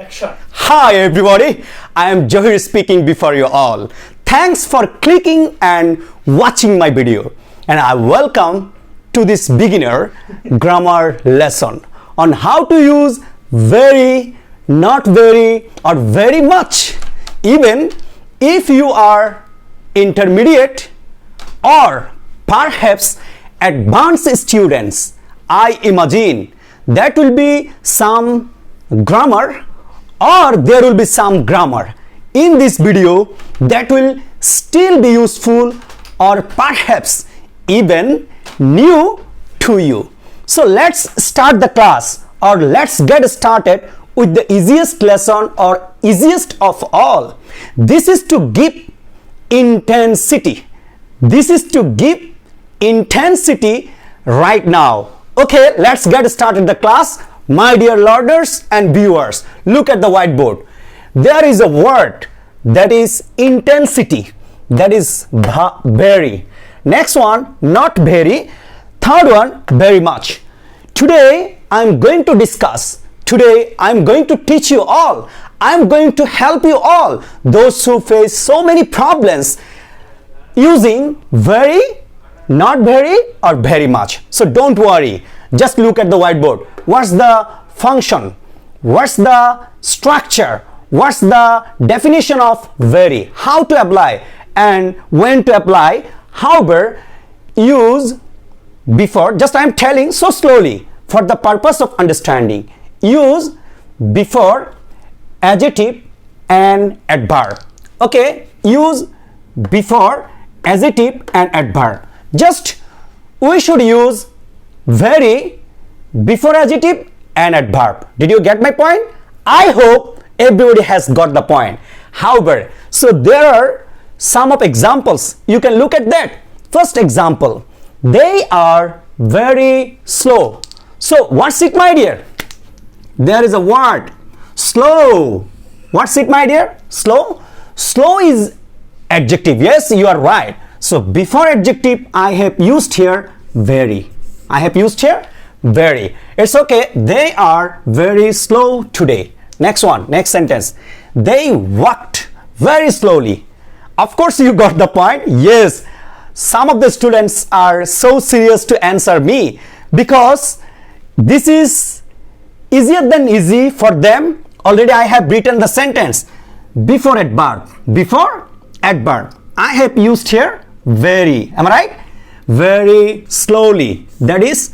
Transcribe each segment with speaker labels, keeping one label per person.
Speaker 1: Action.
Speaker 2: Hi everybody, I am Johir speaking before you all. Thanks for clicking and watching my video, and I welcome to this beginner grammar lesson on how to use very, not very or very much. Even if you are intermediate or perhaps advanced students, I imagine that will be some grammar or there will be some grammar in this video that will still be useful or perhaps even new to you. So let's start the class, or let's get started with the easiest lesson or easiest of all. This is to give intensity. This is to give intensity right now. Okay, let's get started the class. My dear learners and viewers, look at the whiteboard. There is a word that is intensity, that is very. Next one, not very. Third one, very much. Today I'm going to discuss, today I'm going to teach you all, I'm going to help you all, those who face so many problems using very, not very or very much. So don't worry, just look at the whiteboard. What's the function? What's the structure? What's the definition of very? How to apply and when to apply? However, use before, just I am telling so slowly for the purpose of understanding. Use before adjective and adverb. Okay, use before adjective and adverb. Just we should use very before adjective and adverb. Did you get my point? I hope everybody has got the point. However, so there are some of examples. You can look at that. First example, they are very slow. So what's it, my dear? There is a word slow. What's it, my dear? Slow. Slow is adjective. Yes, you are right. So before adjective I have used here very. I have used here very. It's okay. They are very slow today. Next one, next sentence. They walked very slowly. Of course you got the point. Yes, some of the students are so serious to answer me because this is easier than easy for them. Already I have written the sentence before adverb. Before adverb I have used here very. Am I right? Very slowly. That is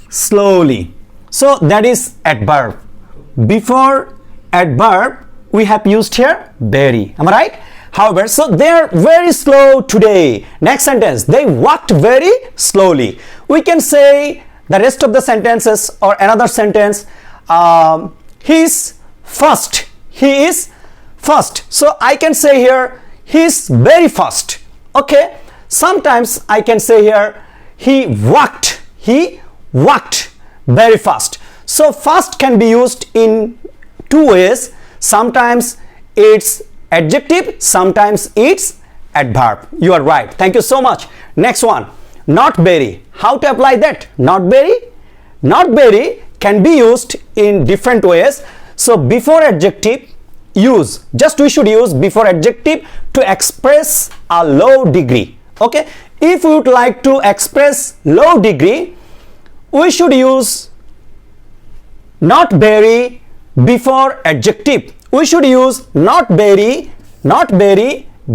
Speaker 2: slowly. So that is adverb. Before adverb we have used here very. Am I right? However, so they are very slow today. Next sentence, they walked very slowly. We can say the rest of the sentences or another sentence, he is fast. He is fast. So I can say here he is very fast. Okay. Sometimes I can say here he walked very fast. So fast can be used in two ways. Sometimes it's adjective, sometimes it's adverb. You are right. Thank you so much. Next one, not very. How to apply that? Not very? Not very can be used in different ways. So before adjective use, just we should use before adjective to express a low degree. Okay, if we would like to express low degree, we should use not very before adjective. We should use not very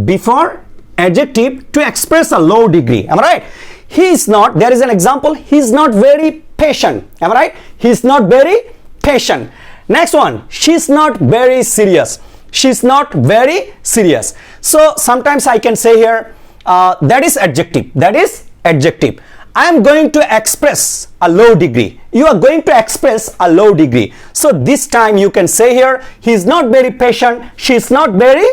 Speaker 2: before adjective to express a low degree. Am I right? He is not, there is an example, he is not very patient. Am I right? He is not very patient. Next one, she is not very serious. She is not very serious. So sometimes I can say here that is adjective. That is adjective. I am going to express a low degree. You are going to express a low degree. So this time you can say here he is not very patient. She is not very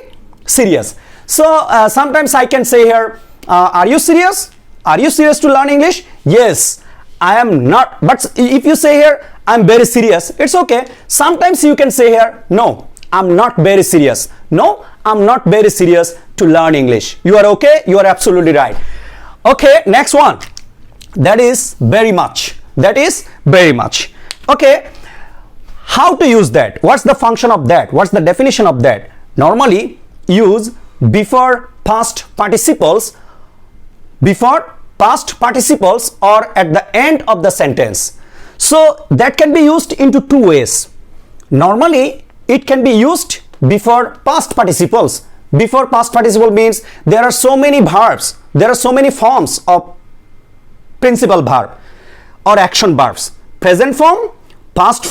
Speaker 2: serious. So sometimes I can say here are you serious? Are you serious to learn English? Yes, I am not. But if you say here I am very serious, it's okay. Sometimes you can say here no, I'm not very serious. No, I'm not very serious to learn English. You are okay? You are absolutely right. Okay, next one. That is very much. That is very much. Okay. how to use that? What's the function of that? What's the definition of that? Normally use before past participles or at the end of the sentence. So that can be used into two ways. Normally it can be used before past participles. Before past participle means there are so many verbs, there are so many forms of principal verb or action verbs. Present form, past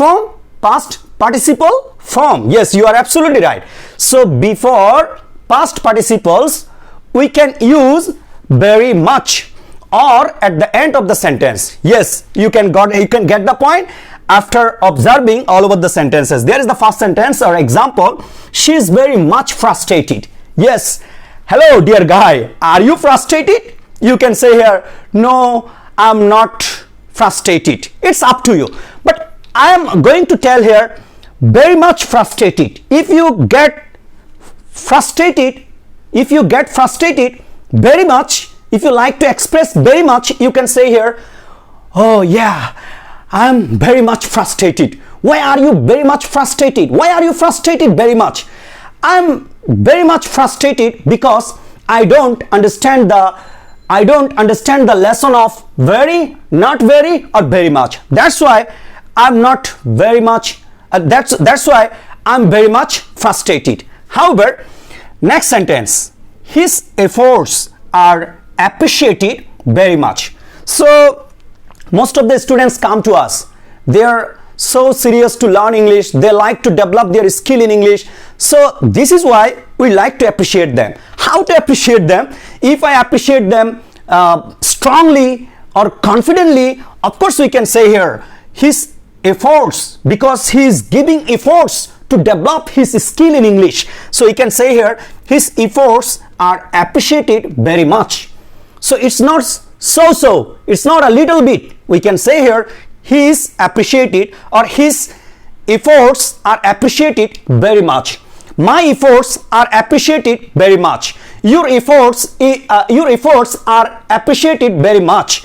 Speaker 2: participle form. Yes, you are absolutely right. So before past participles we can use very much or at the end of the sentence. Yes, you can get the point after observing all over the sentences. There is the first sentence or example. She is very much frustrated. Yes, hello dear guy, are you frustrated? You can say here, no, I'm not frustrated. It's up to you, but I am going to tell here very much frustrated. If you get frustrated very much, if you like to express very much, you can say here, oh yeah, I'm very much frustrated. Why are you very much frustrated? Why are you frustrated very much? I'm very much frustrated because I don't understand the lesson of very, not very, or very much. That's why I'm not very much. That's why I'm very much frustrated. However, next sentence, his efforts are appreciated very much. So most of the students come to us, they are so serious to learn English, they like to develop their skill in English. So this is why we like to appreciate them. How to appreciate them? If I appreciate them strongly or confidently, of course we can say here his efforts, because he is giving efforts to develop his skill in English. So we can say here his efforts are appreciated very much. So it's not so, it's not a little bit. We can say here he is appreciated or his efforts are appreciated very much. My efforts are appreciated very much. Your efforts are appreciated very much.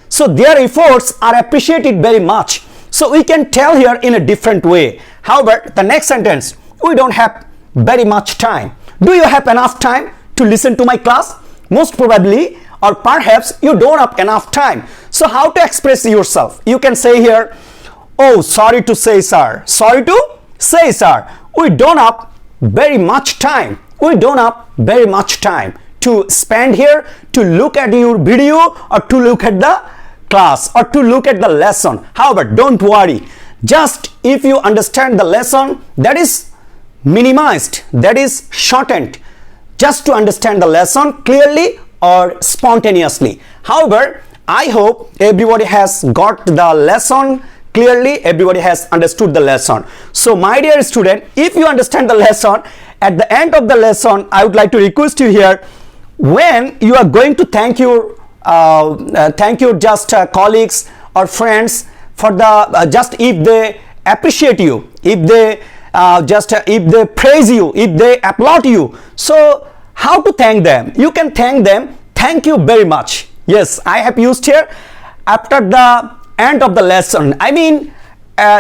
Speaker 2: So their efforts are appreciated very much. So we can tell here in a different way. However, the next sentence, we don't have very much time. Do you have enough time to listen to my class? Most probably, or perhaps you don't have enough time. So how to express yourself? You can say here, oh, sorry to say sir. Sorry to say sir, we don't have very much time. We don't have very much time to spend here to look at your video or to look at the class or to look at the lesson. However, don't worry. Just if you understand the lesson, that is minimized, that is shortened, just to understand the lesson clearly or spontaneously. However, I hope everybody has got the lesson clearly, everybody has understood the lesson. So my dear student, if you understand the lesson, at the end of the lesson, I would like to request you here, when you are going to thank your colleagues or friends for the just if they appreciate you, if they if they praise you, if they applaud you, so how to thank them? You can thank them, thank you very much. Yes, I have used here after the end of the lesson. I mean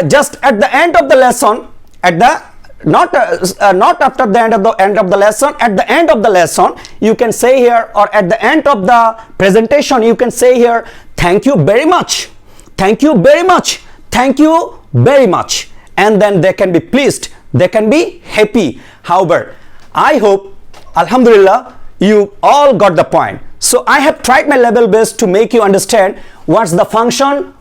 Speaker 2: just at the end of the lesson, at the not after the end of the lesson, at the end of the lesson you can say here, or at the end of the presentation you can say here, thank you very much, thank you very much, thank you very much, and then they can be pleased, they can be happy. However, I hope alhamdulillah you all got the point. So I have tried my level best to make you understand what's the function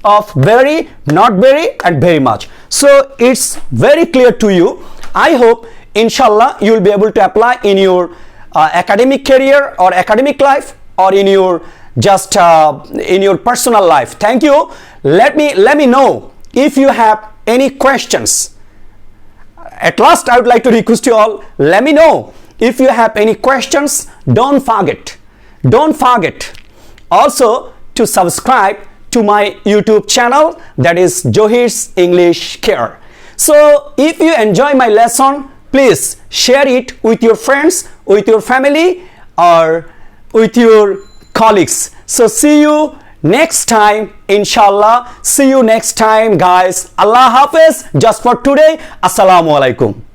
Speaker 2: of very, not very, and very much. So it's very clear to you. I hope inshallah you will be able to apply in your academic career or academic life, or in your just in your personal life. Thank you. Let me know if you have any questions. At last, I would like to request you all, let me know if you have any questions. Don't forget also to subscribe to my YouTube channel, that is Johir's English Care. So if you enjoy my lesson, please share it with your friends, with your family, or with your colleagues. So see you next time, inshallah. See you next time, guys. Allah Hafiz. Just for today, Assalamu alaikum.